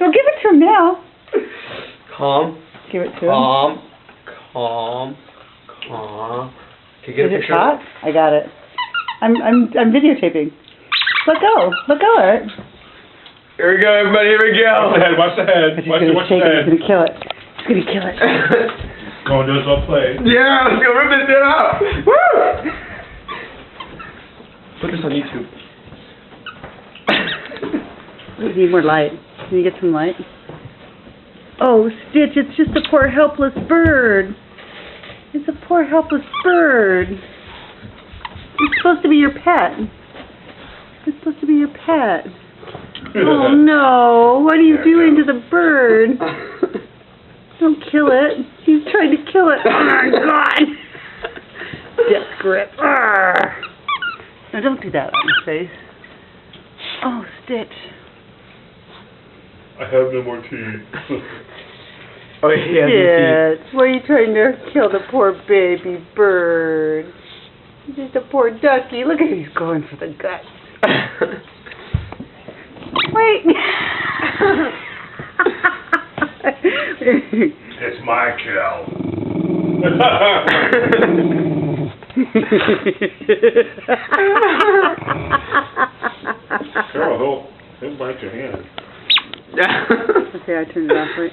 Well, give it to him now. Calm. Give it to him. Calm. Calm. Calm. Can you get a Is it picture? hot? I got it. I'm videotaping. Let go. Let go, Art. Here we go, everybody. Here we Watch the go. head, watch the head. Watch the He's head. gonna kill it. He's gonna kill it. Go and do his little play. Yeah, let's go rip this shit out. Woo! Put this on YouTube. We need more light. Can you get some light? Oh, Stitch, it's just a poor helpless bird. It's a poor helpless bird. It's supposed to be your pet. It's supposed to be your pet. Oh no, what are you doing to the bird? Don't kill it. He's trying to kill it. Oh my God. Death grip. Arrgh. No, don't do that on his face. Oh, Stitch. I have no more tea. Oh, yeah. Stitch, why are you trying to kill the poor baby bird? He's just a poor ducky. Look at him, he's going for the guts. Wait. It's my kill. Carol, he'll bite your hand. Okay, I turned it off, right?